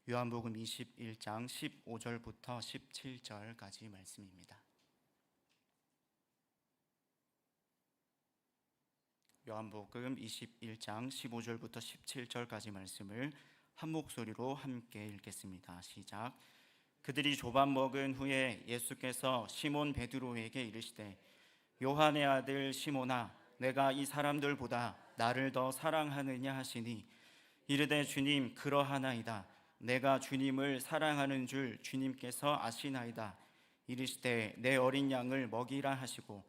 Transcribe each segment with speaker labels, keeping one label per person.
Speaker 1: 요한복음 21장 15절부터 17절까지 말씀입니다. 요한복음 21장 15절부터 17절까지 말씀을 한 목소리로 함께 읽겠습니다. 시작. 그들이 조반 먹은 후에 예수께서 시몬 베드로에게 이르시되 요한의 아들 시몬아, 내가 이 사람들보다 나를 더 사랑하느냐 하시니 이르되 주님, 그러하나이다. 내가 주님을 사랑하는 줄 주님께서 아시나이다. 이르시되 내 어린 양을 먹이라 하시고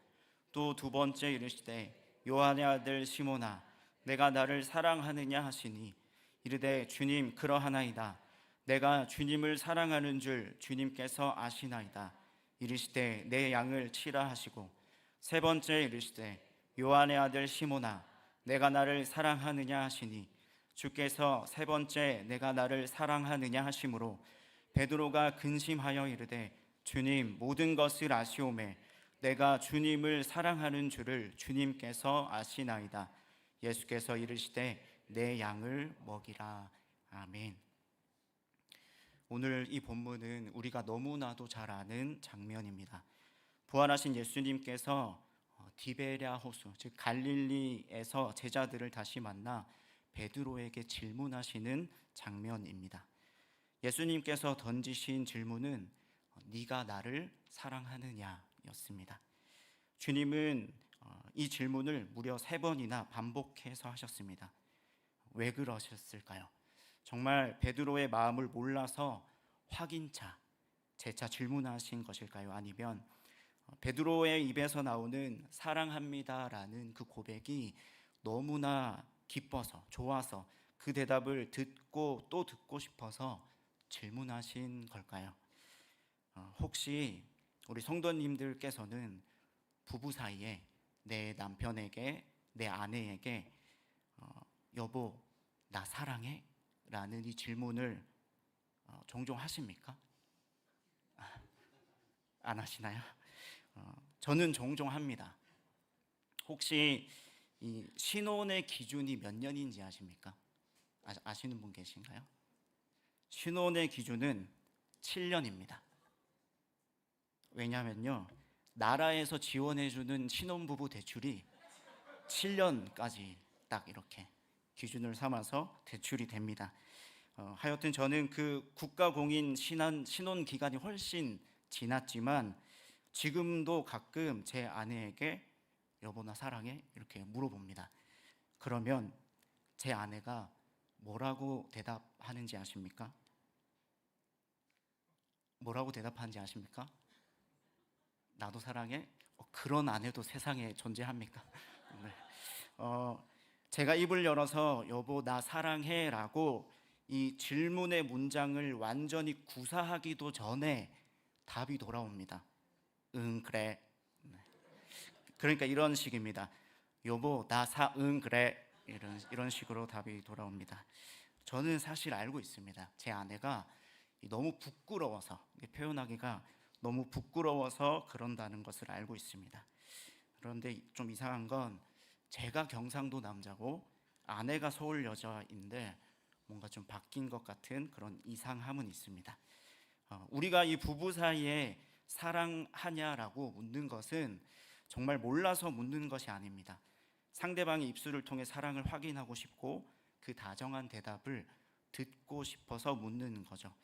Speaker 1: 또 두 번째 이르시되 요한의 아들 시몬아, 내가 나를 사랑하느냐 하시니 이르되 주님, 그러하나이다. 내가 주님을 사랑하는 줄 주님께서 아시나이다. 이르시되 내 양을 치라 하시고 세 번째 이르시되 요한의 아들 시몬아, 내가 나를 사랑하느냐 하시니 주께서 세 번째 내가 나를 사랑하느냐 하심으로 베드로가 근심하여 이르되 주님, 모든 것을 아시오매 내가 주님을 사랑하는 줄을 주님께서 아시나이다. 예수께서 이르시되 내 양을 먹이라. 아멘. 오늘 이 본문은 우리가 너무나도 잘 아는 장면입니다. 부활하신 예수님께서 디베랴 호수, 즉 갈릴리에서 제자들을 다시 만나 베드로에게 질문하시는 장면입니다. 예수님께서 던지신 질문은 네가 나를 사랑하느냐 였습니다. 주님은 이 질문을 무려 3번이나 반복해서 하셨습니다. 왜 그러셨을까요? 정말 베드로의 마음을 몰라서 확인차, 재차 질문하신 것일까요? 아니면 베드로의 입에서 나오는 사랑합니다라는 그 고백이 너무나 기뻐서, 좋아서 그 대답을 듣고 또 듣고 싶어서 질문하신 걸까요? 혹시 우리 성도님들께서는 부부 사이에 내 남편에게, 내 아내에게 여보, 나 사랑해? 라는 이 질문을 종종 하십니까? 안 하시나요? 저는 종종 합니다. 혹시 이 신혼의 기준이 몇 년인지 아십니까? 아시는 분 계신가요? 신혼의 기준은 7년입니다. 왜냐하면요, 나라에서 지원해주는 신혼부부 대출이 7년까지 딱 이렇게 기준을 삼아서 대출이 됩니다. 하여튼 저는 그 국가공인 신혼 기간이 훨씬 지났지만 지금도 가끔 제 아내에게 여보, 나 사랑해? 이렇게 물어봅니다. 그러면 제 아내가 뭐라고 대답하는지 아십니까? 뭐라고 대답하는지 아십니까? 나도 사랑해? 그런 아내도 세상에 존재합니까? 네. 제가 입을 열어서 여보, 나 사랑해 라고 이 질문의 문장을 완전히 구사하기도 전에 답이 돌아옵니다. 응, 그래. 네. 그러니까 이런 식입니다. 여보, 응, 그래. 이런 식으로 답이 돌아옵니다. 저는 사실 알고 있습니다. 제 아내가 너무 부끄러워서, 표현하기가 너무 부끄러워서 그런다는 것을 알고 있습니다. 그런데 좀 이상한 건 제가 경상도 남자고 아내가 서울 여자인데 뭔가 좀 바뀐 것 같은 그런 이상함은 있습니다. 우리가 이 부부 사이에 사랑하냐라고 묻는 것은 정말 몰라서 묻는 것이 아닙니다. 상대방의 입술을 통해 사랑을 확인하고 싶고 그 다정한 대답을 듣고 싶어서 묻는 거죠.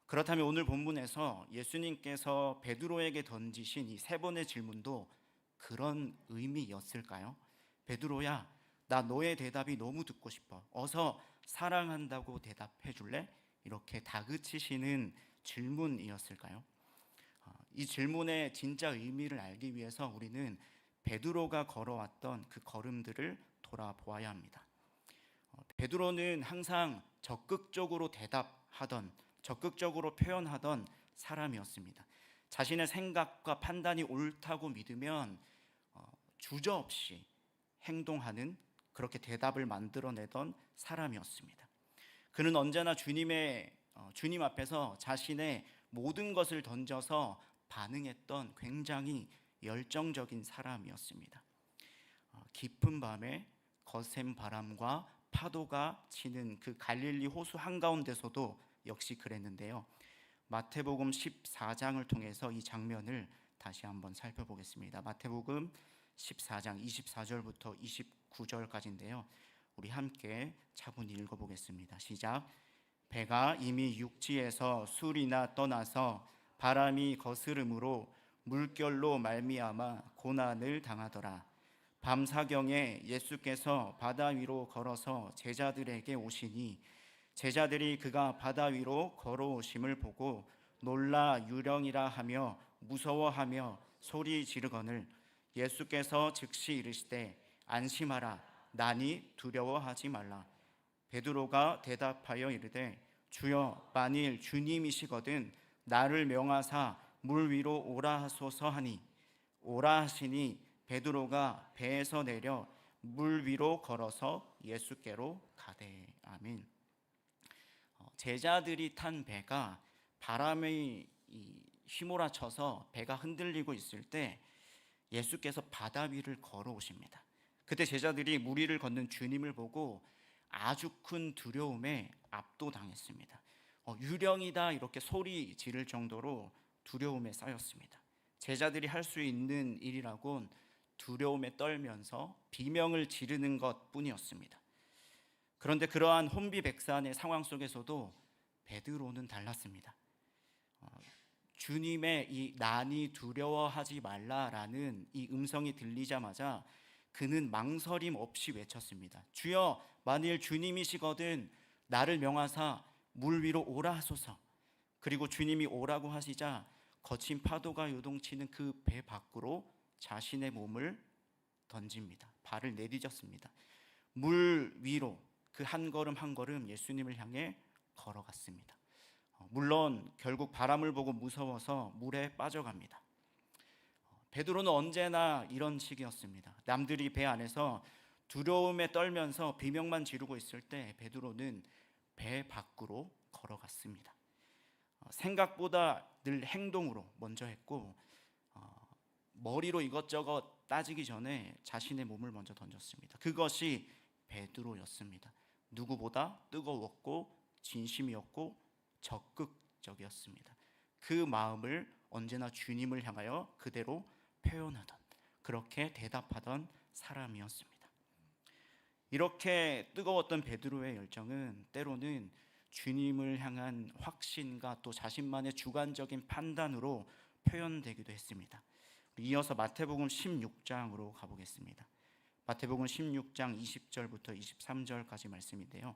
Speaker 1: 그렇다면 오늘 본문에서 예수님께서 베드로에게 던지신 이 3번의 질문도 그런 의미였을까요? 베드로야, 나 너의 대답이 너무 듣고 싶어. 어서 사랑한다고 대답해 줄래? 이렇게 다그치시는 질문이었을까요? 이 질문의 진짜 의미를 알기 위해서 우리는 베드로가 걸어왔던 그 걸음들을 돌아보아야 합니다. 베드로는 항상 적극적으로 대답하던, 적극적으로 표현하던 사람이었습니다. 자신의 생각과 판단이 옳다고 믿으면 주저없이 행동하는, 그렇게 대답을 만들어내던 사람이었습니다. 그는 언제나 주님 앞에서 자신의 모든 것을 던져서 반응했던 굉장히 열정적인 사람이었습니다. 깊은 밤에 거센 바람과 파도가 치는 그 갈릴리 호수 한가운데서도 역시 그랬는데요. 마태복음 14장을 통해서 이 장면을 다시 한번 살펴보겠습니다. 마태복음 14장 24절부터 29절까지인데요. 우리 함께 차분히 읽어보겠습니다. 시작. 배가 이미 육지에서 술이나 떠나서 바람이 거스름으로 물결로 말미암아 고난을 당하더라. 밤사경에 예수께서 바다 위로 걸어서 제자들에게 오시니 제자들이 그가 바다 위로 걸어오심을 보고 놀라 유령이라 하며 무서워하며 소리 지르거늘 예수께서 즉시 이르시되 안심하라 나니 두려워하지 말라. 베드로가 대답하여 이르되 주여 만일 주님이시거든 나를 명하사 물 위로 오라 하소서 하니 오라 하시니 베드로가 배에서 내려 물 위로 걸어서 예수께로 가되. 아멘. 제자들이 탄 배가 바람이 휘몰아쳐서 배가 흔들리고 있을 때 예수께서 바다 위를 걸어오십니다. 그때 제자들이 물 위를 걷는 주님을 보고 아주 큰 두려움에 압도당했습니다. 유령이다 이렇게 소리 지를 정도로 두려움에 쌓였습니다. 제자들이 할 수 있는 일이라곤 두려움에 떨면서 비명을 지르는 것뿐이었습니다. 그런데 그러한 혼비백산의 상황 속에서도 베드로는 달랐습니다. 주님의 이 나니 두려워하지 말라라는 이 음성이 들리자마자 그는 망설임 없이 외쳤습니다. 주여 만일 주님이시거든 나를 명하사 물 위로 오라 하소서. 그리고 주님이 오라고 하시자 거친 파도가 요동치는 그 배 밖으로 자신의 몸을 던집니다. 발을 내디뎠습니다. 물 위로 그 한 걸음 한 걸음 예수님을 향해 걸어갔습니다. 물론 결국 바람을 보고 무서워서 물에 빠져갑니다. 베드로는 언제나 이런 식이었습니다. 남들이 배 안에서 두려움에 떨면서 비명만 지르고 있을 때 베드로는 배 밖으로 걸어갔습니다. 생각보다 늘 행동으로 먼저 했고 머리로 이것저것 따지기 전에 자신의 몸을 먼저 던졌습니다. 그것이 베드로였습니다. 누구보다 뜨거웠고 진심이었고 적극적이었습니다. 그 마음을 언제나 주님을 향하여 그대로 표현하던, 그렇게 대답하던 사람이었습니다. 이렇게 뜨거웠던 베드로의 열정은 때로는 주님을 향한 확신과 또 자신만의 주관적인 판단으로 표현되기도 했습니다. 이어서 마태복음 16장으로 가보겠습니다. 마태복음 16장 20절부터 23절까지 말씀인데요.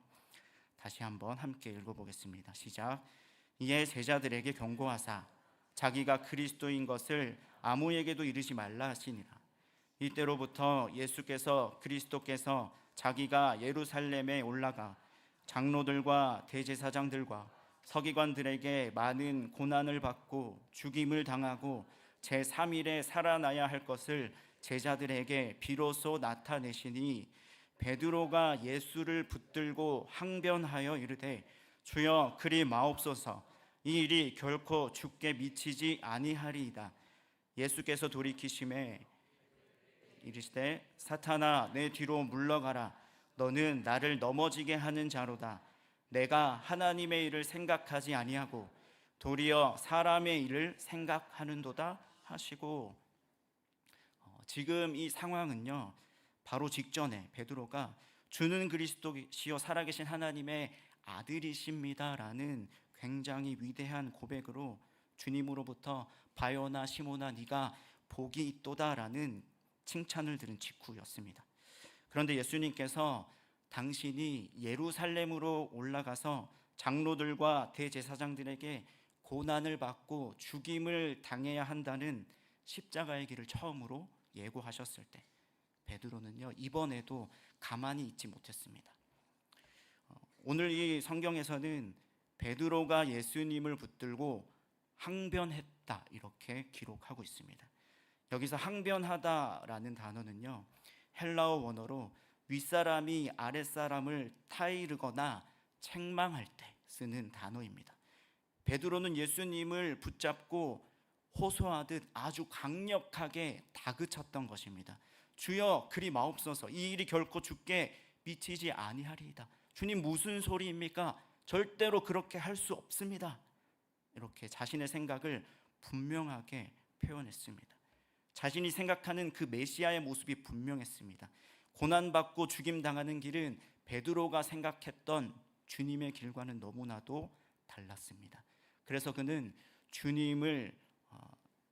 Speaker 1: 다시 한번 함께 읽어보겠습니다. 시작. 이에 제자들에게 경고하사 자기가 그리스도인 것을 아무에게도 이르지 말라 하시니라. 이때로부터 예수께서 그리스도께서 자기가 예루살렘에 올라가 장로들과 대제사장들과 서기관들에게 많은 고난을 받고 죽임을 당하고 제3일에 살아나야 할 것을 제자들에게 비로소 나타내시니 베드로가 예수를 붙들고 항변하여 이르되 주여 그리 마옵소서 이 일이 결코 주께 미치지 아니하리이다. 예수께서 돌이키심에 이르시되 사탄아 내 뒤로 물러가라. 너는 나를 넘어지게 하는 자로다. 내가 하나님의 일을 생각하지 아니하고 도리어 사람의 일을 생각하는도다 하시고. 지금 이 상황은요, 바로 직전에 베드로가 주는 그리스도시요 살아계신 하나님의 아들이십니다라는 굉장히 위대한 고백으로 주님으로부터 바요나 시모나 네가 복이 있도다라는 칭찬을 들은 직후였습니다. 그런데 예수님께서 당신이 예루살렘으로 올라가서 장로들과 대제사장들에게 고난을 받고 죽임을 당해야 한다는 십자가의 길을 처음으로 예고하셨을 때 베드로는요, 이번에도 가만히 있지 못했습니다. 오늘 이 성경에서는 베드로가 예수님을 붙들고 항변했다 이렇게 기록하고 있습니다. 여기서 항변하다라는 단어는요, 헬라어 원어로 윗사람이 아랫사람을 타이르거나 책망할 때 쓰는 단어입니다. 베드로는 예수님을 붙잡고 호소하듯 아주 강력하게 다그쳤던 것입니다. 주여 그리 마옵소서 이 일이 결코 주께 미치지 아니하리이다. 주님 무슨 소리입니까? 절대로 그렇게 할 수 없습니다. 이렇게 자신의 생각을 분명하게 표현했습니다. 자신이 생각하는 그 메시아의 모습이 분명했습니다. 고난받고 죽임당하는 길은 베드로가 생각했던 주님의 길과는 너무나도 달랐습니다. 그래서 그는 주님을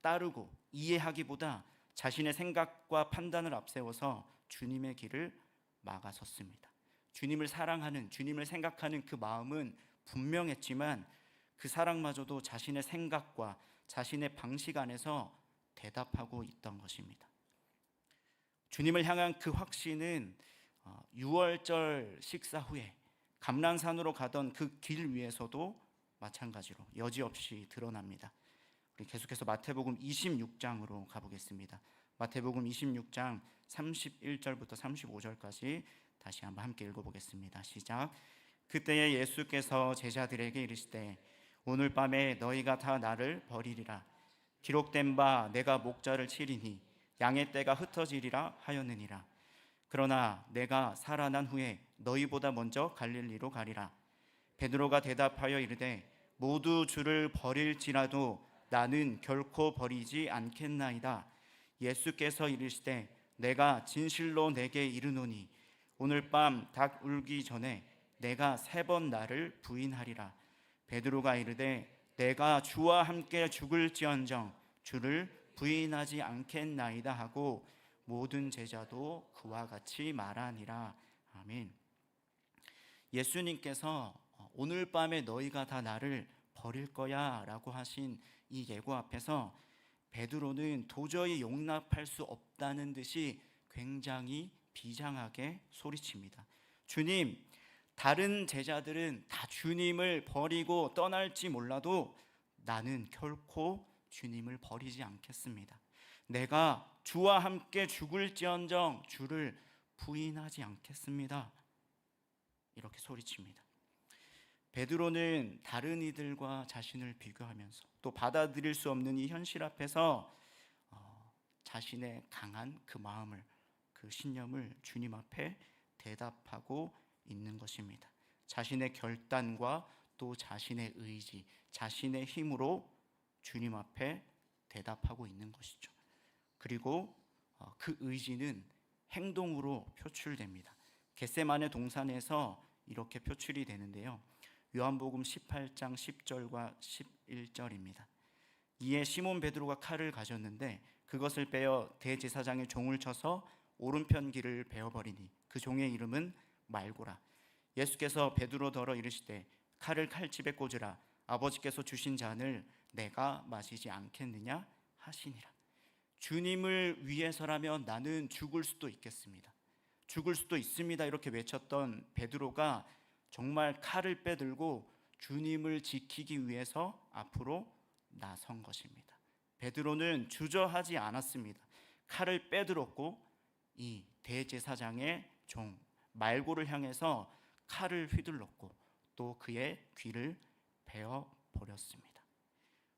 Speaker 1: 따르고 이해하기보다 자신의 생각과 판단을 앞세워서 주님의 길을 막아섰습니다. 주님을 사랑하는, 주님을 생각하는 그 마음은 분명했지만 그 사랑마저도 자신의 생각과 자신의 방식 안에서 대답하고 있던 것입니다. 주님을 향한 그 확신은 유월절 식사 후에 감람산으로 가던 그 길 위에서도 마찬가지로 여지없이 드러납니다. 우리 계속해서 마태복음 26장으로 가보겠습니다. 마태복음 26장 31절부터 35절까지 다시 한번 함께 읽어보겠습니다. 시작. 그때에 예수께서 제자들에게 이르시되 오늘 밤에 너희가 다 나를 버리리라. 기록된 바 내가 목자를 치리니 양의 떼가 흩어지리라 하였느니라. 그러나 내가 살아난 후에 너희보다 먼저 갈릴리로 가리라. 베드로가 대답하여 이르되 모두 주를 버릴지라도 나는 결코 버리지 않겠나이다. 예수께서 이르시되 내가 진실로 내게 이르노니 오늘 밤 닭 울기 전에 내가 3번 나를 부인하리라. 베드로가 이르되 내가 주와 함께 죽을지언정 주를 부인하지 않겠나이다 하고 모든 제자도 그와 같이 말하니라. 아멘. 예수님께서 오늘 밤에 너희가 다 나를 버릴 거야 라고 하신 이 예고 앞에서 베드로는 도저히 용납할 수 없다는 듯이 굉장히 비장하게 소리칩니다. 주님, 다른 제자들은 다 주님을 버리고 떠날지 몰라도 나는 결코 주님을 버리지 않겠습니다. 내가 주와 함께 죽을지언정 주를 부인하지 않겠습니다. 이렇게 소리칩니다. 베드로는 다른 이들과 자신을 비교하면서 또 받아들일 수 없는 이 현실 앞에서 자신의 강한 그 마음을, 그 신념을 주님 앞에 대답하고 있는 것입니다. 자신의 결단과 또 자신의 의지, 자신의 힘으로 주님 앞에 대답하고 있는 것이죠. 그리고 그 의지는 행동으로 표출됩니다. 겟세마네 동산에서 이렇게 표출이 되는데요. 요한복음 18장 10절과 11절입니다. 이에 시몬 베드로가 칼을 가졌는데 그것을 빼어 대제사장의 종을 쳐서 오른편 귀를 베어버리니 그 종의 이름은 말고라. 예수께서 베드로더러 이르시되 칼을 칼집에 꽂으라. 아버지께서 주신 잔을 내가 마시지 않겠느냐 하시니라. 주님을 위해서라면 나는 죽을 수도 있겠습니다. 죽을 수도 있습니다. 이렇게 외쳤던 베드로가 정말 칼을 빼들고 주님을 지키기 위해서 앞으로 나선 것입니다. 베드로는 주저하지 않았습니다. 칼을 빼들었고 이 대제사장의 종 말고를 향해서 칼을 휘둘렀고 또 그의 귀를 베어 버렸습니다.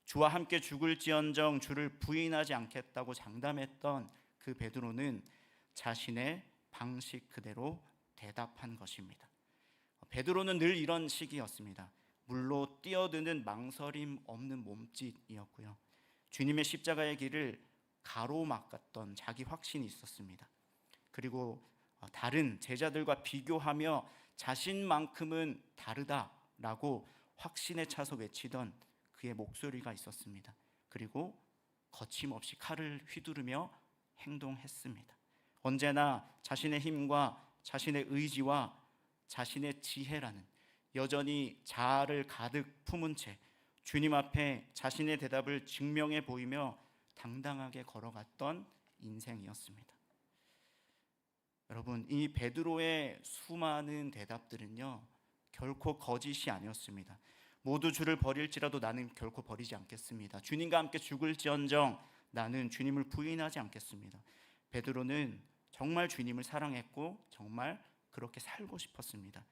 Speaker 1: 주와 함께 죽을지언정 주를 부인하지 않겠다고 장담했던 그 베드로는 자신의 방식 그대로 대답한 것입니다. 베드로는 늘 이런 식이었습니다. 물로 뛰어드는 망설임 없는 몸짓이었고요. 주님의 십자가의 길을 가로막았던 자기 확신이 있었습니다. 그리고 다른 제자들과 비교하며 자신만큼은 다르다라고 확신에 차서 외치던 그의 목소리가 있었습니다. 그리고 거침없이 칼을 휘두르며 행동했습니다. 언제나 자신의 힘과 자신의 의지와 자신의 지혜라는 여전히 자아를 가득 품은 채 주님 앞에 자신의 대답을 증명해 보이며 당당하게 걸어갔던 인생이었습니다. 여러분, 이 베드로의 수많은 대답들은요 결코 거짓이 아니었습니다. 모두 주를 버릴지라도 나는 결코 버리지 않겠습니다. 주님과 함께 죽을지언정 나는 주님을 부인하지 않겠습니다. 베드로는 정말 주님을 사랑했고 정말 그렇게 살고 싶었습니다.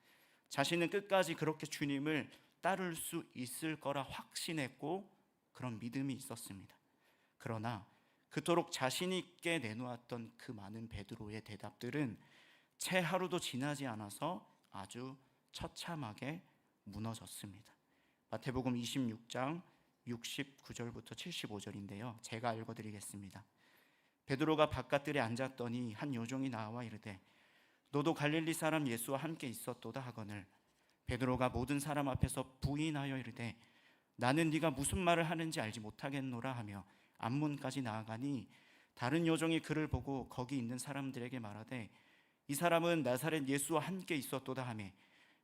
Speaker 1: 자신은 끝까지 그렇게 주님을 따를 수 있을 거라 확신했고 그런 믿음이 있었습니다. 그러나 그토록 자신 있게 내놓았던 그 많은 베드로의 대답들은 채 하루도 지나지 않아서 아주 처참하게 무너졌습니다. 마태복음 26장 69절부터 75절인데요. 제가 읽어드리겠습니다. 베드로가 바깥들에 앉았더니 한 요종이 나와 이르되 너도 갈릴리 사람 예수와 함께 있었도다 하거늘 베드로가 모든 사람 앞에서 부인하여 이르되 나는 네가 무슨 말을 하는지 알지 못하겠노라 하며 앞문까지 나아가니 다른 요종이 그를 보고 거기 있는 사람들에게 말하되 이 사람은 나사렛 예수와 함께 있었도다 하매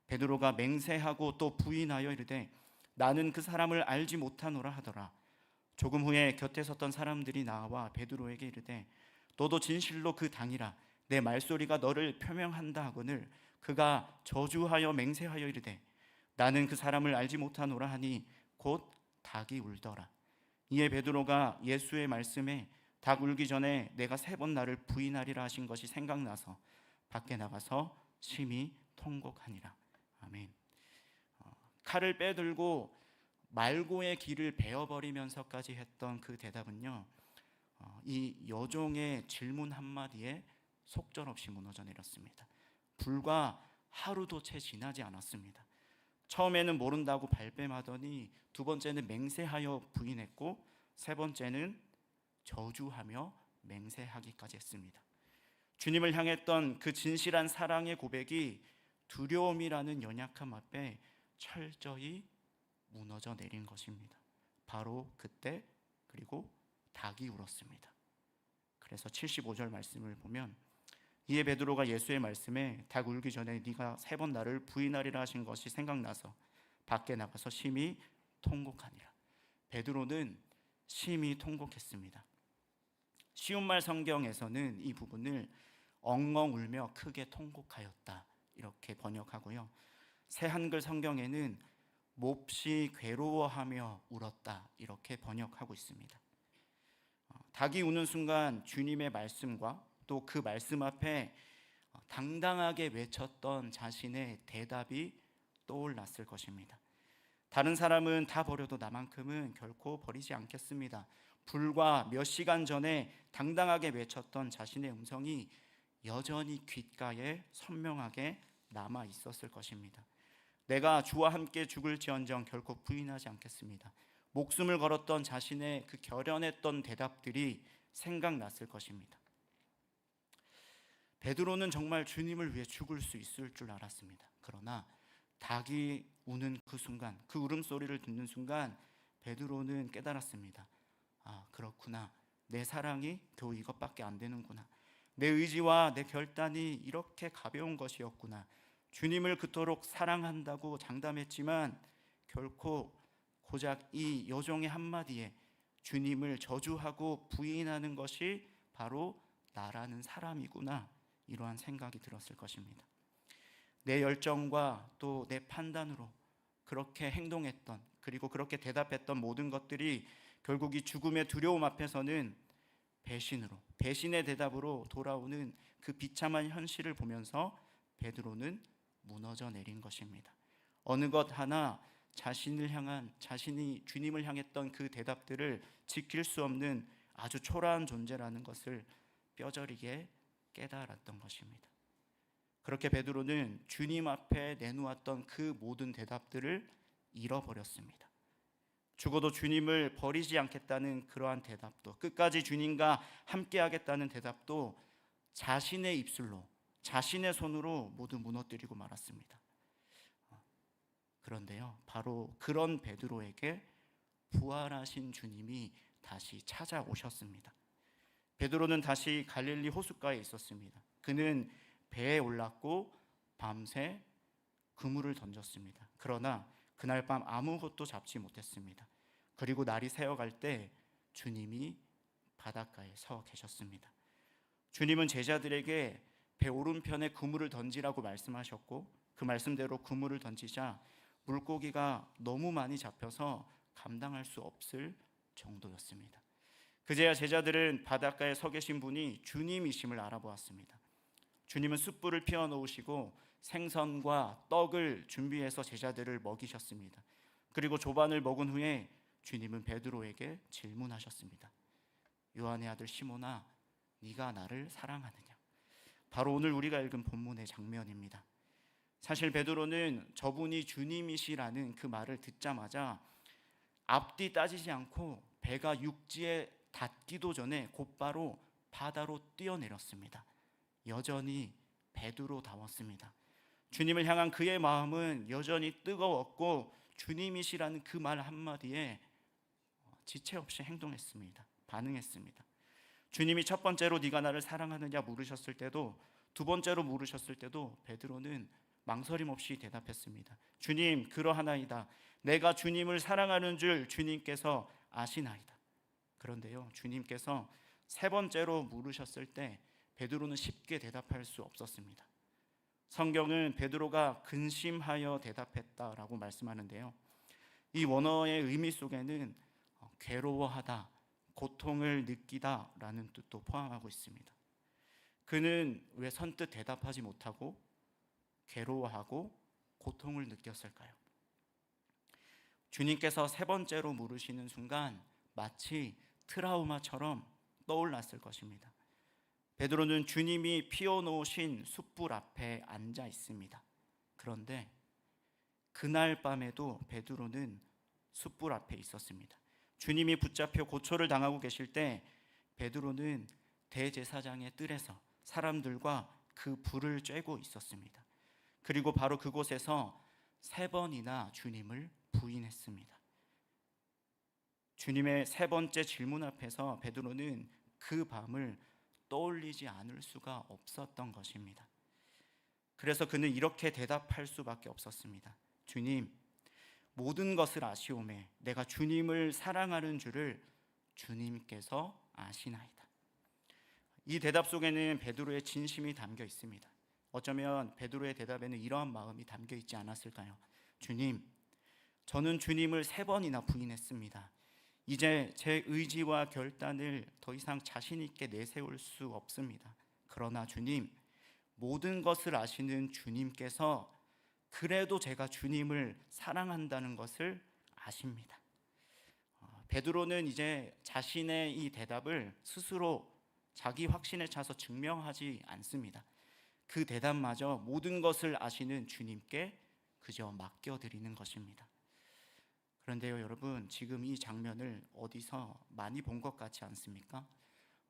Speaker 1: 베드로가 맹세하고 또 부인하여 이르되 나는 그 사람을 알지 못하노라 하더라. 조금 후에 곁에 섰던 사람들이 나와 베드로에게 이르되 너도 진실로 그 당이라 내 말소리가 너를 표명한다 하거늘 그가 저주하여 맹세하여 이르되 나는 그 사람을 알지 못하노라 하니 곧 닭이 울더라. 이에 베드로가 예수의 말씀에 닭 울기 전에 내가 3번 나를 부인하리라 하신 것이 생각나서 밖에 나가서 심히 통곡하니라. 아멘. 칼을 빼들고 말고의 길을 베어버리면서까지 했던 그 대답은요, 이 여종의 질문 한마디에 속절없이 무너져 내렸습니다. 불과 하루도 채 지나지 않았습니다. 처음에는 모른다고 발뺌하더니 두 번째는 맹세하여 부인했고 세 번째는 저주하며 맹세하기까지 했습니다. 주님을 향했던 그 진실한 사랑의 고백이 두려움이라는 연약함 앞에 철저히 무너져 내린 것입니다. 바로 그때 그리고 닭이 울었습니다. 그래서 75절 말씀을 보면 이에 베드로가 예수의 말씀에 닭 울기 전에 네가 3번 나를 부인하리라 하신 것이 생각나서 밖에 나가서 심히 통곡하니라. 베드로는 심히 통곡했습니다. 쉬운말 성경에서는 이 부분을 엉엉 울며 크게 통곡하였다 이렇게 번역하고요, 새 한글 성경에는 몹시 괴로워하며 울었다 이렇게 번역하고 있습니다. 닭이 우는 순간 주님의 말씀과 또 그 말씀 앞에 당당하게 외쳤던 자신의 대답이 떠올랐을 것입니다. 다른 사람은 다 버려도 나만큼은 결코 버리지 않겠습니다. 불과 몇 시간 전에 당당하게 외쳤던 자신의 음성이 여전히 귓가에 선명하게 남아 있었을 것입니다. 내가 주와 함께 죽을지언정 결코 부인하지 않겠습니다. 목숨을 걸었던 자신의 그 결연했던 대답들이 생각났을 것입니다. 베드로는 정말 주님을 위해 죽을 수 있을 줄 알았습니다. 그러나 닭이 우는 그 순간, 그 울음소리를 듣는 순간 베드로는 깨달았습니다. 아, 그렇구나. 내 사랑이 겨우 이것밖에 안 되는구나. 내 의지와 내 결단이 이렇게 가벼운 것이었구나. 주님을 그토록 사랑한다고 장담했지만 결코 고작 이 여종의 한마디에 주님을 저주하고 부인하는 것이 바로 나라는 사람이구나, 이러한 생각이 들었을 것입니다. 내 열정과 또 내 판단으로 그렇게 행동했던, 그리고 그렇게 대답했던 모든 것들이 결국 이 죽음의 두려움 앞에서는 배신으로, 배신의 대답으로 돌아오는 그 비참한 현실을 보면서 베드로는 무너져 내린 것입니다. 어느 것 하나 자신이 주님을 향했던 그 대답들을 지킬 수 없는 아주 초라한 존재라는 것을 뼈저리게 깨달았던 것입니다. 그렇게 베드로는 주님 앞에 내놓았던 그 모든 대답들을 잃어버렸습니다. 죽어도 주님을 버리지 않겠다는 그러한 대답도, 끝까지 주님과 함께 하겠다는 대답도 자신의 입술로, 자신의 손으로 모두 무너뜨리고 말았습니다. 그런데요, 바로 그런 베드로에게 부활하신 주님이 다시 찾아오셨습니다. 베드로는 다시 갈릴리 호숫가에 있었습니다. 그는 배에 올랐고 밤새 그물을 던졌습니다. 그러나 그날 밤 아무것도 잡지 못했습니다. 그리고 날이 새어갈 때 주님이 바닷가에 서 계셨습니다. 주님은 제자들에게 배 오른편에 그물을 던지라고 말씀하셨고 그 말씀대로 그물을 던지자 물고기가 너무 많이 잡혀서 감당할 수 없을 정도였습니다. 그제야 제자들은 바닷가에 서 계신 분이 주님이심을 알아보았습니다. 주님은 숯불을 피워 놓으시고 생선과 떡을 준비해서 제자들을 먹이셨습니다. 그리고 조반을 먹은 후에 주님은 베드로에게 질문하셨습니다. 요한의 아들 시몬아, 네가 나를 사랑하느냐? 바로 오늘 우리가 읽은 본문의 장면입니다. 사실 베드로는 저분이 주님이시라는 그 말을 듣자마자 앞뒤 따지지 않고 배가 육지에 닿기도 전에 곧바로 바다로 뛰어내렸습니다. 여전히 베드로다웠습니다. 주님을 향한 그의 마음은 여전히 뜨거웠고 주님이시라는 그 말 한마디에 지체 없이 행동했습니다. 반응했습니다. 주님이 첫 번째로 네가 나를 사랑하느냐 물으셨을 때도, 두 번째로 물으셨을 때도 베드로는 망설임 없이 대답했습니다. 주님, 그러하나이다. 내가 주님을 사랑하는 줄 주님께서 아시나이다. 그런데요, 주님께서 세 번째로 물으셨을 때 베드로는 쉽게 대답할 수 없었습니다. 성경은 베드로가 근심하여 대답했다라고 말씀하는데요, 이 원어의 의미 속에는 괴로워하다, 고통을 느끼다 라는 뜻도 포함하고 있습니다. 그는 왜 선뜻 대답하지 못하고 괴로워하고 고통을 느꼈을까요? 주님께서 세 번째로 물으시는 순간 마치 트라우마처럼 떠올랐을 것입니다. 베드로는 주님이 피워놓으신 숯불 앞에 앉아 있습니다. 그런데 그날 밤에도 베드로는 숯불 앞에 있었습니다. 주님이 붙잡혀 고초를 당하고 계실 때 베드로는 대제사장의 뜰에서 사람들과 그 불을 쬐고 있었습니다. 그리고 바로 그곳에서 세 번이나 주님을 부인했습니다. 주님의 세 번째 질문 앞에서 베드로는 그 밤을 떠올리지 않을 수가 없었던 것입니다. 그래서 그는 이렇게 대답할 수밖에 없었습니다. 주님, 모든 것을 아시오매 내가 주님을 사랑하는 줄을 주님께서 아시나이다. 이 대답 속에는 베드로의 진심이 담겨 있습니다. 어쩌면 베드로의 대답에는 이러한 마음이 담겨 있지 않았을까요? 주님, 저는 주님을 세 번이나 부인했습니다. 이제 제 의지와 결단을 더 이상 자신 있게 내세울 수 없습니다. 그러나 주님, 모든 것을 아시는 주님께서 그래도 제가 주님을 사랑한다는 것을 아십니다. 베드로는 이제 자신의 이 대답을 스스로 자기 확신에 차서 증명하지 않습니다. 그 대답마저 모든 것을 아시는 주님께 그저 맡겨드리는 것입니다. 그런데요, 여러분, 지금 이 장면을 어디서 많이 본 것 같지 않습니까?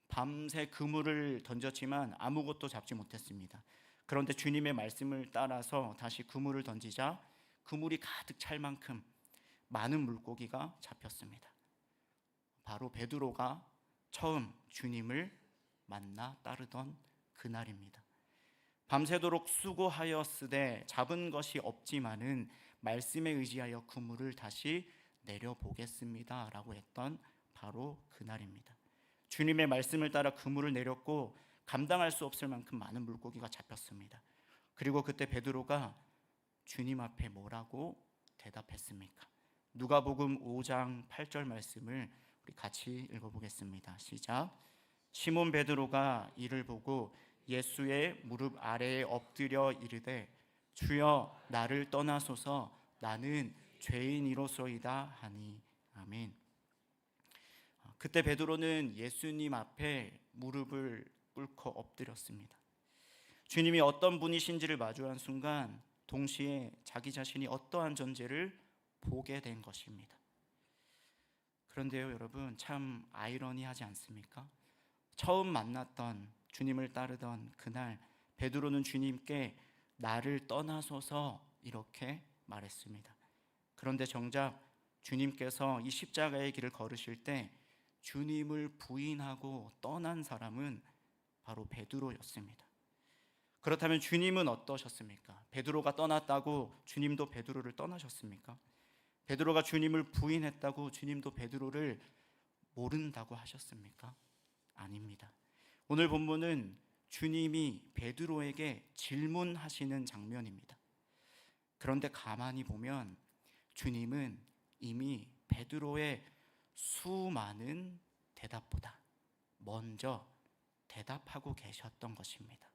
Speaker 1: 밤새 그물을 던졌지만 아무것도 잡지 못했습니다. 그런데 주님의 말씀을 따라서 다시 그물을 던지자 그물이 가득 찰 만큼 많은 물고기가 잡혔습니다. 바로 베드로가 처음 주님을 만나 따르던 그날입니다. 밤새도록 수고하였으되 잡은 것이 없지만은 말씀에 의지하여 그물을 다시 내려보겠습니다 라고 했던 바로 그날입니다. 주님의 말씀을 따라 그물을 내렸고 감당할 수 없을 만큼 많은 물고기가 잡혔습니다. 그리고 그때 베드로가 주님 앞에 뭐라고 대답했습니까? 누가복음 5장 8절 말씀을 우리 같이 읽어보겠습니다. 시작. 시몬 베드로가 이를 보고 예수의 무릎 아래에 엎드려 이르되 주여 나를 떠나소서 나는 죄인이로소이다 하니. 아멘. 그때 베드로는 예수님 앞에 무릎을 꿇고 엎드렸습니다. 주님이 어떤 분이신지를 마주한 순간 동시에 자기 자신이 어떠한 존재를 보게 된 것입니다. 그런데요, 여러분, 참 아이러니하지 않습니까? 처음 만났던 주님을 따르던 그날 베드로는 주님께 나를 떠나소서 이렇게 말했습니다. 그런데 정작 주님께서 이 십자가의 길을 걸으실 때 주님을 부인하고 떠난 사람은 바로 베드로였습니다. 그렇다면 주님은 어떠셨습니까? 베드로가 떠났다고 주님도 베드로를 떠나셨습니까? 베드로가 주님을 부인했다고 주님도 베드로를 모른다고 하셨습니까? 아닙니다. 오늘 본문은 주님이 베드로에게 질문하시는 장면입니다. 그런데 가만히 보면 주님은 이미 베드로의 수많은 대답보다 먼저 대답하고 계셨던 것입니다.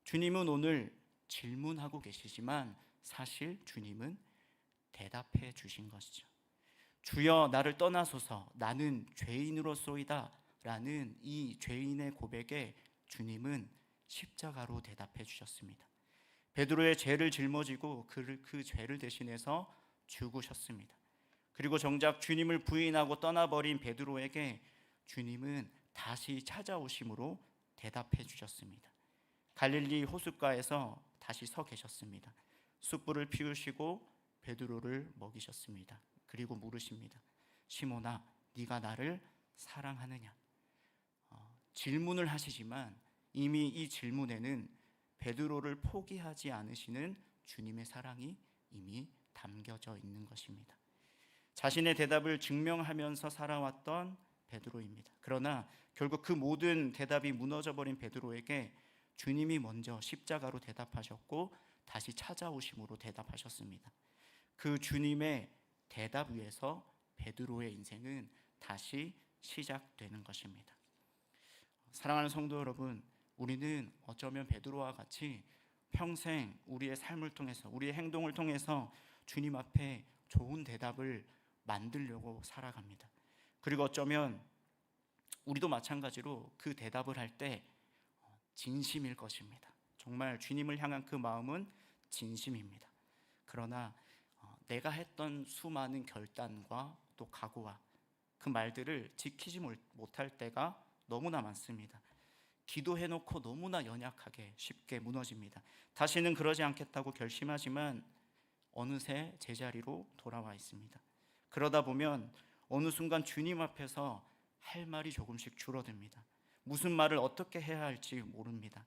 Speaker 1: 주님은 오늘 질문하고 계시지만 사실 주님은 대답해 주신 것이죠. 주여 나를 떠나소서 나는 죄인으로소이다 라는 이 죄인의 고백에 주님은 십자가로 대답해 주셨습니다. 베드로의 죄를 짊어지고 그 죄를 대신해서 죽으셨습니다. 그리고 정작 주님을 부인하고 떠나버린 베드로에게 주님은 다시 찾아오심으로 대답해 주셨습니다. 갈릴리 호숫가에서 다시 서 계셨습니다. 숯불을 피우시고 베드로를 먹이셨습니다. 그리고 물으십니다. 시몬아, 네가 나를 사랑하느냐? 질문을 하시지만 이미 이 질문에는 베드로를 포기하지 않으시는 주님의 사랑이 이미 담겨져 있는 것입니다. 자신의 대답을 증명하면서 살아왔던 베드로입니다. 그러나 결국 그 모든 대답이 무너져버린 베드로에게 주님이 먼저 십자가로 대답하셨고 다시 찾아오심으로 대답하셨습니다. 그 주님의 대답 위에서 베드로의 인생은 다시 시작되는 것입니다. 사랑하는 성도 여러분, 우리는 어쩌면 베드로와 같이 평생 우리의 삶을 통해서, 우리의 행동을 통해서 주님 앞에 좋은 대답을 만들려고 살아갑니다. 그리고 어쩌면 우리도 마찬가지로 그 대답을 할 때 진심일 것입니다. 정말 주님을 향한 그 마음은 진심입니다. 그러나 내가 했던 수많은 결단과 또 각오와 그 말들을 지키지 못할 때가 너무나 많습니다. 기도해놓고 너무나 연약하게 쉽게 무너집니다. 다시는 그러지 않겠다고 결심하지만 어느새 제자리로 돌아와 있습니다. 그러다 보면 어느 순간 주님 앞에서 할 말이 조금씩 줄어듭니다. 무슨 말을 어떻게 해야 할지 모릅니다.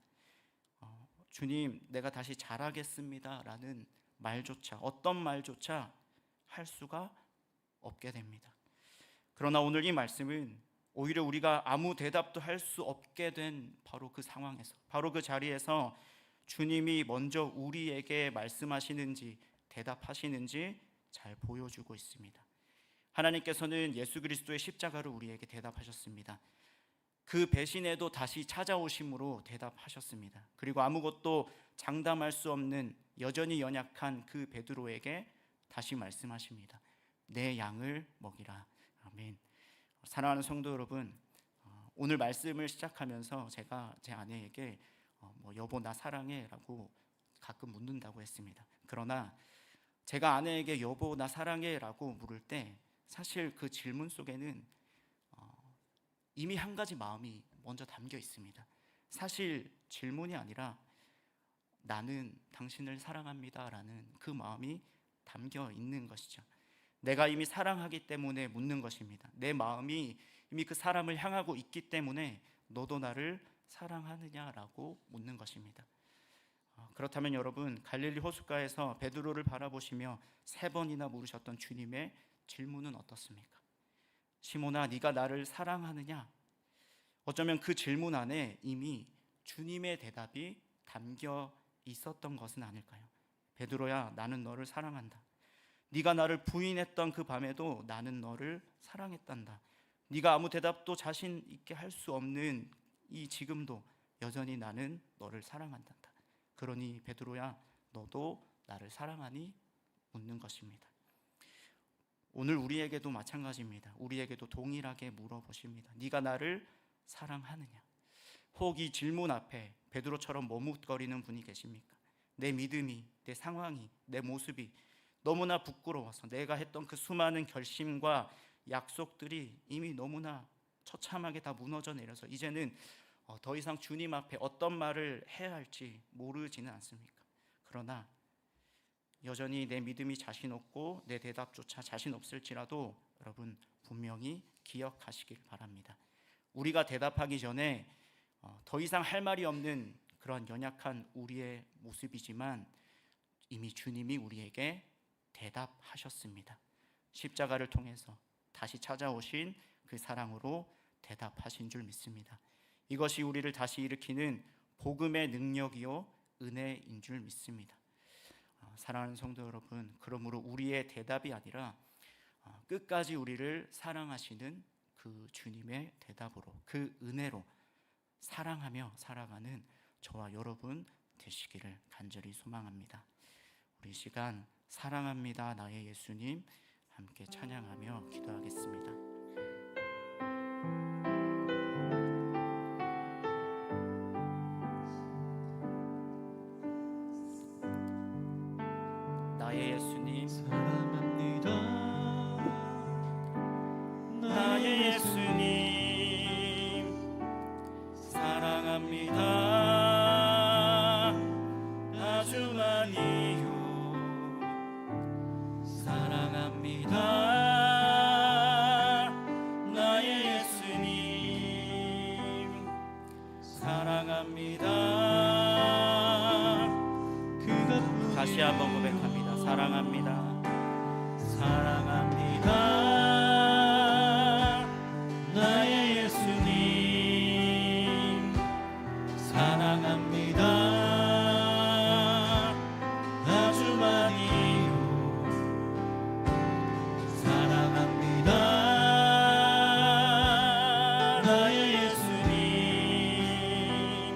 Speaker 1: 주님, 내가 다시 잘하겠습니다 라는 말조차, 어떤 말조차 할 수가 없게 됩니다. 그러나 오늘 이 말씀은 오히려 우리가 아무 대답도 할 수 없게 된 바로 그 상황에서, 바로 그 자리에서 주님이 먼저 우리에게 말씀하시는지 대답하시는지 잘 보여주고 있습니다. 하나님께서는 예수 그리스도의 십자가로 우리에게 대답하셨습니다. 그 배신에도 다시 찾아오심으로 대답하셨습니다. 그리고 아무것도 장담할 수 없는 여전히 연약한 그 베드로에게 다시 말씀하십니다. 내 양을 먹이라. 아멘. 사랑하는 성도 여러분, 오늘 말씀을 시작하면서 제가 제 아내에게 여보 나 사랑해 라고 가끔 묻는다고 했습니다. 그러나 제가 아내에게 여보 나 사랑해 라고 물을 때 사실 그 질문 속에는 이미 한 가지 마음이 먼저 담겨 있습니다. 사실 질문이 아니라 나는 당신을 사랑합니다 라는 그 마음이 담겨 있는 것이죠. 내가 이미 사랑하기 때문에 묻는 것입니다. 내 마음이 이미 그 사람을 향하고 있기 때문에 너도 나를 사랑하느냐라고 묻는 것입니다. 그렇다면 여러분, 갈릴리 호숫가에서 베드로를 바라보시며 3번이나 물으셨던 주님의 질문은 어떻습니까? 시몬아, 네가 나를 사랑하느냐? 어쩌면 그 질문 안에 이미 주님의 대답이 담겨 있었던 것은 아닐까요? 베드로야, 나는 너를 사랑한다. 네가 나를 부인했던 그 밤에도 나는 너를 사랑했단다. 네가 아무 대답도 자신 있게 할 수 없는 이 지금도 여전히 나는 너를 사랑한단다. 그러니 베드로야, 너도 나를 사랑하니? 묻는 것입니다. 오늘 우리에게도 마찬가지입니다. 우리에게도 동일하게 물어보십니다. 네가 나를 사랑하느냐? 혹 이 질문 앞에 베드로처럼 머뭇거리는 분이 계십니까? 내 믿음이, 내 상황이, 내 모습이 너무나 부끄러워서 내가 했던 그 수많은 결심과 약속들이 이미 너무나 처참하게 다 무너져 내려서 이제는 더 이상 주님 앞에 어떤 말을 해야 할지 모르지는 않습니까? 그러나 여전히 내 믿음이 자신 없고 내 대답조차 자신 없을지라도 여러분 분명히 기억하시길 바랍니다. 우리가 대답하기 전에 더 이상 할 말이 없는 그런 연약한 우리의 모습이지만 이미 주님이 우리에게 대답하셨습니다. 십자가를 통해서 다시 찾아오신 그 사랑으로 대답하신 줄 믿습니다. 이것이 우리를 다시 일으키는 복음의 능력이요 은혜인 줄 믿습니다. 사랑하는 성도 여러분, 그러므로 우리의 대답이 아니라 끝까지 우리를 사랑하시는 그 주님의 대답으로, 그 은혜로 사랑하며 살아가는 저와 여러분 되시기를 간절히 소망합니다. 우리 시간 사랑합니다 나의 예수님 함께 찬양하며 기도하겠습니다. 한번 고백합니다. 사랑합니다. 사랑합니다. 나의 예수님 사랑합니다. 아주 많이요 사랑합니다. 나의 예수님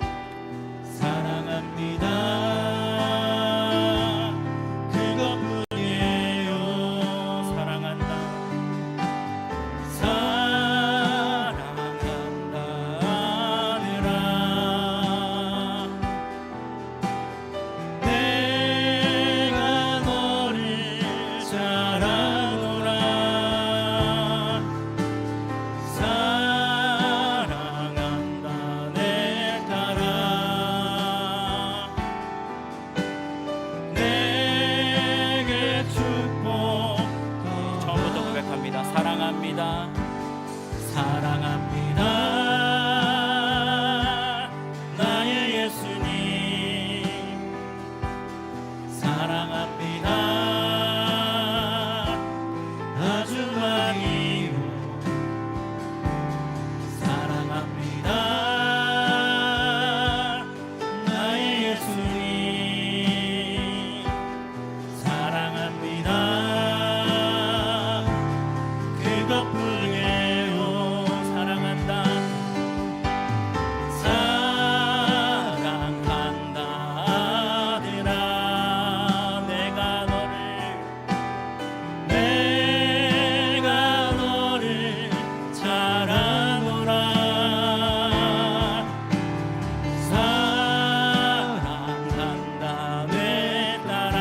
Speaker 1: 사랑합니다. 그것뿐이에요. 사랑한다. 사랑한다 하느라 내가 너를 잘 아노라. 사랑한다 내 딸아. 내게 축복. 처음부터 고백합니다. 사랑합니다. 사랑합니다. 나의 예수님 사랑합니다. 아주 많이요 사랑합니다. 나의 예수님 사랑합니다. 그것뿐이에요. 사랑한다. 사랑한다 아들아. 내가 너를 잘 아노라. 사랑한다 내 딸아.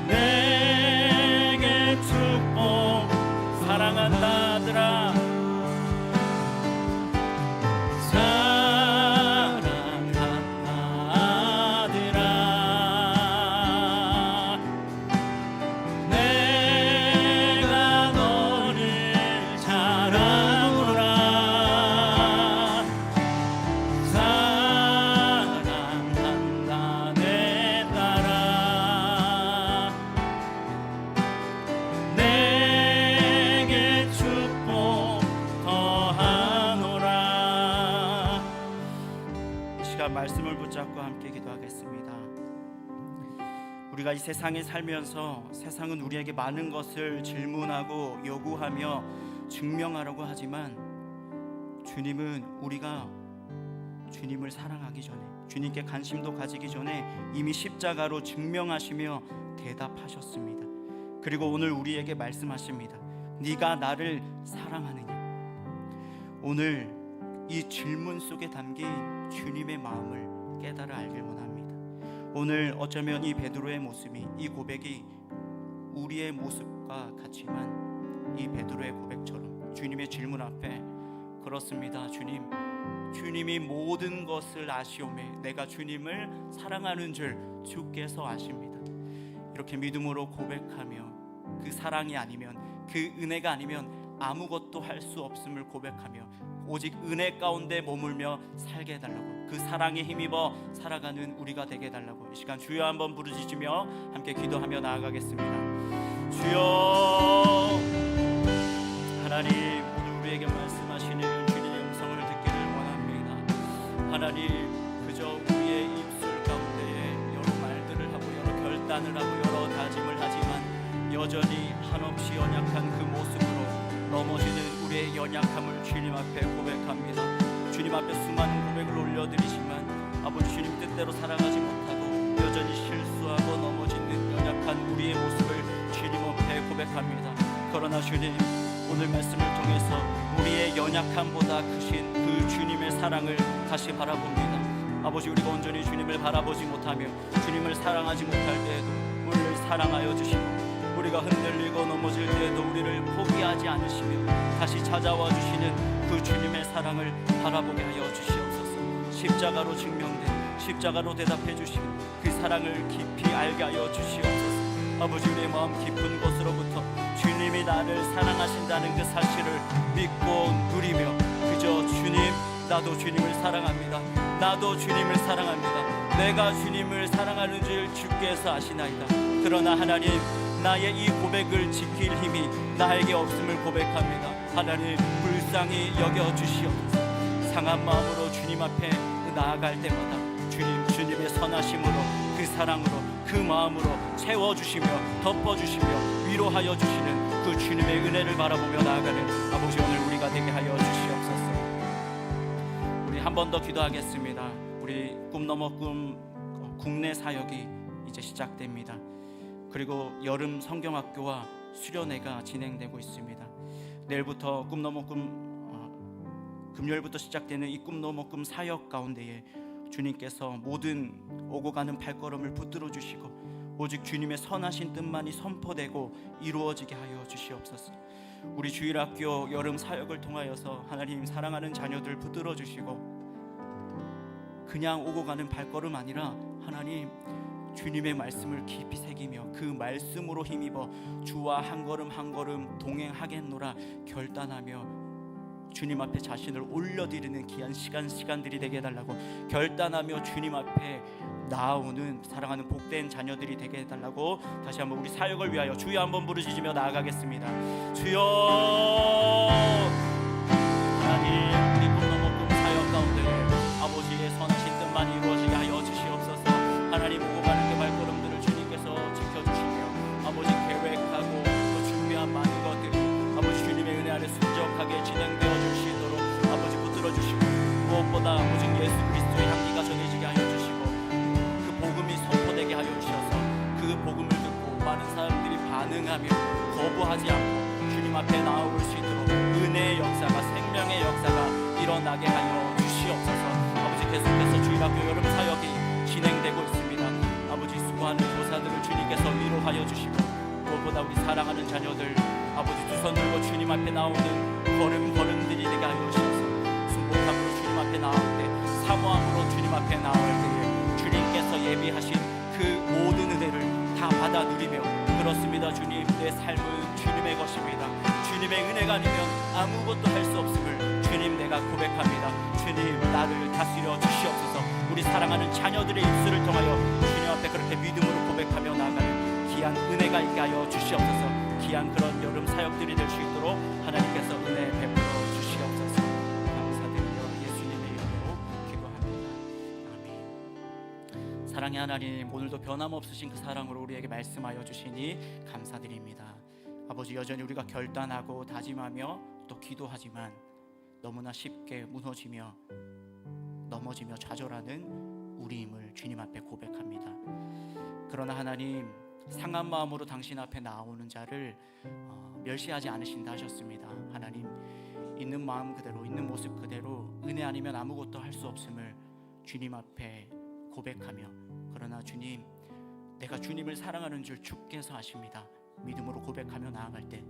Speaker 1: 내게 축복. 사랑한다 아들아. 사랑한다 아들아. 내가 너를 잘 아노라. 사랑한다 내 딸아. 내게 축복 더하노라. 이 시간 말씀을 붙잡고 함께 기도하겠습니다. 우리가 이 세상에 살면서 세상은 우리에게 많은 것을 질문하고 요구하며 증명하려고 하지만 주님은 우리가 주님을 사랑하기 전에, 주님께 관심도 가지기 전에 이미 십자가로 증명하시며 대답하셨습니다. 그리고 오늘 우리에게 말씀하십니다. 네가 나를 사랑하느냐. 오늘 이 질문 속에 담긴 주님의 마음을 깨달아 알길 원합니다. 오늘 어쩌면 이 베드로의 모습이, 이 고백이 우리의 모습과 같지만 이 베드로의 고백처럼 주님의 질문 앞에 그렇습니다. 주님이 모든 것을 아시오매 내가 주님을 사랑하는 줄 주께서 아십니다. 이렇게 믿음으로 고백하며 그 사랑이 아니면, 그 은혜가 아니면 아무것도 할 수 없음을 고백하며 오직 은혜 가운데 머물며 살게 해달라고, 그 사랑에 힘입어 살아가는 우리가 되게 해달라고 이 시간 주여 한번 부르짖으며 함께 기도하며 나아가겠습니다. 주여, 하나님 오늘 우리에게 말씀하시는 주님의 음성을 듣기를 원합니다. 하나님 그저 우리의 입술 가운데에 여러 말들을 하고 여러 결단을 하고 여러 다짐을 하지만 여전히 한없이 연약한 그 모습으로 넘어지는 우리의 연약함을 주님 앞에 고백합니다. 주님 앞에 수많은 고백을 올려드리지만 아버지 주님 뜻대로 살아가지 못하고 여전히 실수하고 넘어지는 연약한 우리의 모습을 주님 앞에 고백합니다. 그러나 주님 오늘 말씀을 통해서 우리의 연약함보다 크신 그 주님의 사랑을 다시 바라봅니다. 아버지 우리가 온전히 주님을 바라보지 못하며 주님을 사랑하지 못할 때에도 우리를 사랑하여 주시고 우리가 흔들리고 넘어질 때에도 우리를 포기하지 않으시며 다시 찾아와 주시는 그 주님의 사랑을 바라보게 하여 주시옵소서. 십자가로 증명된, 십자가로 대답해 주신 그 사랑을 깊이 알게 하여 주시옵소서. 아버지 우리의 마음 깊은 곳으로부터 주님이 나를 사랑하신다는 그 사실을 믿고 누리며 그저 주님 나도 주님을 사랑합니다. 나도 주님을 사랑합니다. 내가 주님을 사랑하는 줄 주께서 아시나이다. 그러나 하나님, 나의 이 고백을 지킬 힘이 나에게 없음을 고백합니다. 하나님, 불쌍히 여겨주시옵소서. 상한 마음으로 주님 앞에 나아갈 때마다 주님의 선하심으로, 그 사랑으로, 그 마음으로 채워주시며 덮어주시며 위로하여 주시는 그 주님의 은혜를 바라보며 나아가는 아버지, 오늘 우리가 되게 하여 주시옵소서. 우리 한 번 더 기도하겠습니다. 우리 꿈 넘어 꿈 국내 사역이 이제 시작됩니다. 그리고 여름 성경학교와 수련회가 진행되고 있습니다. 내일부터 꿈 넘어 꿈 금요일부터 시작되는 이 꿈 넘어 꿈 사역 가운데에 주님께서 모든 오고 가는 발걸음을 붙들어 주시고 오직 주님의 선하신 뜻만이 선포되고 이루어지게 하여 주시옵소서. 우리 주일학교 여름 사역을 통하여서 하나님 사랑하는 자녀들 붙들어 주시고 그냥 오고 가는 발걸음 아니라 하나님 주님의 말씀을 깊이 새기며 그 말씀으로 힘입어 주와 한 걸음 한 걸음 동행하겠노라 결단하며 주님 앞에 자신을 올려드리는 귀한 시간들이 되게 해달라고, 결단하며 주님 앞에 나아오는 사랑하는 복된 자녀들이 되게 해달라고 다시 한번 우리 사역을 위하여 주여 한번 부르짖으며 나아가겠습니다. 주여. 하나님, 우리 꿈 넘어 꿈 사역 가운데 아버지의 선하신 뜻만 이루어지게 하여 주시옵소서. 하나님, 오고 가는 그 발걸음들을 주님께서 지켜주시며 아버지 계획하고 또 준비한 많은 것들이 아버지 주님의 은혜 아래 순적하게 진행되어 주시도록 아버지 붙들어 주시고, 무엇보다 오직 예수 그리스도의 향기가 전해지게 하여 주시고 그 복음이 선포되게 하여 주셔서 그 복음을 듣고 많은 사람들이 반응하며 거부하지 않고 주님 앞에 나아올 수 있도록 은혜의 역사가, 생명의 역사가 일어나게 하여 주시옵소서. 아버지, 계속해서 주일학교 여름 사역이 진행되고 있습니다. 아버지, 수고하는 교사들을 주님께서 위로하여 주시고 무엇보다 우리 사랑하는 자녀들 아버지 두 손 들고 주님 앞에 나오는 걸음들이 되게 하여 주셔서 순복함으로 주님 앞에 나올 때, 사모함으로 주님 앞에 나올 때에 주님께서 예비하신 그 모든 은혜를 다 받아 누리며, 그렇습니다 주님, 내 삶은 주님의 것입니다. 주님의 은혜가 아니면 아무것도 할 수 없음을 주님 내가 고백합니다. 주님, 나를 다스려 주시옵소서. 우리 사랑하는 자녀들의 입술을 통하여 주님 앞에 그렇게 믿음으로 고백하며 나아가는 귀한 은혜가 있게 하여 주시옵소서. 귀한 그런 여름 사역들이 될 수 있도록 하나님께서 은혜 베풀어 주시옵소서. 감사드리며 예수님의 이름으로 기도합니다. 아멘. 사랑의 하나님, 오늘도 변함없으신 그 사랑으로 우리에게 말씀하여 주시니 감사드립니다. 아버지, 여전히 우리가 결단하고 다짐하며 또 기도하지만 너무나 쉽게 무너지며 넘어지며 좌절하는 우리임을 주님 앞에 고백합니다. 그러나 하나님, 상한 마음으로 당신 앞에 나오는 자를 멸시하지 않으신다 하셨습니다. 하나님, 있는 마음 그대로, 있는 모습 그대로 은혜 아니면 아무것도 할 수 없음을 주님 앞에 고백하며, 그러나 주님, 내가 주님을 사랑하는 줄 주께서 아십니다. 믿음으로 고백하며 나아갈 때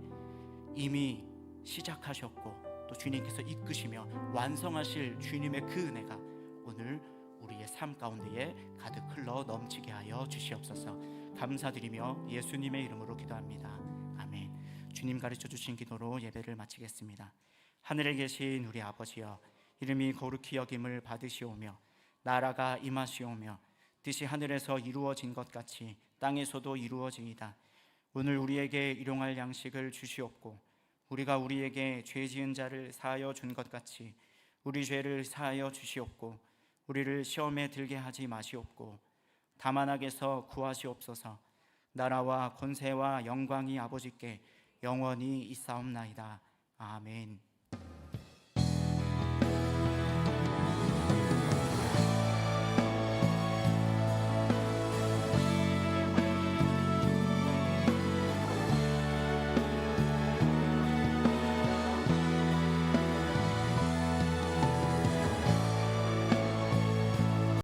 Speaker 1: 이미 시작하셨고 또 주님께서 이끄시며 완성하실 주님의 그 은혜가 오늘 우리의 삶 가운데에 가득 흘러 넘치게 하여 주시옵소서. 감사드리며 예수님의 이름으로 기도합니다. 아멘. 주님 가르쳐 주신 기도로 예배를 마치겠습니다. 하늘에 계신 우리 아버지여, 이름이 거룩히 여김을 받으시오며 나라가 임하시오며 뜻이 하늘에서 이루어진 것 같이 땅에서도 이루어지이다. 오늘 우리에게 일용할 양식을 주시옵고 우리가 우리에게 죄 지은 자를 사하여 준 것 같이 우리 죄를 사하여 주시옵고 우리를 시험에 들게 하지 마시옵고 다만 악에서 구하시옵소서. 나라와 권세와 영광이 아버지께 영원히 있사옵나이다. 아멘.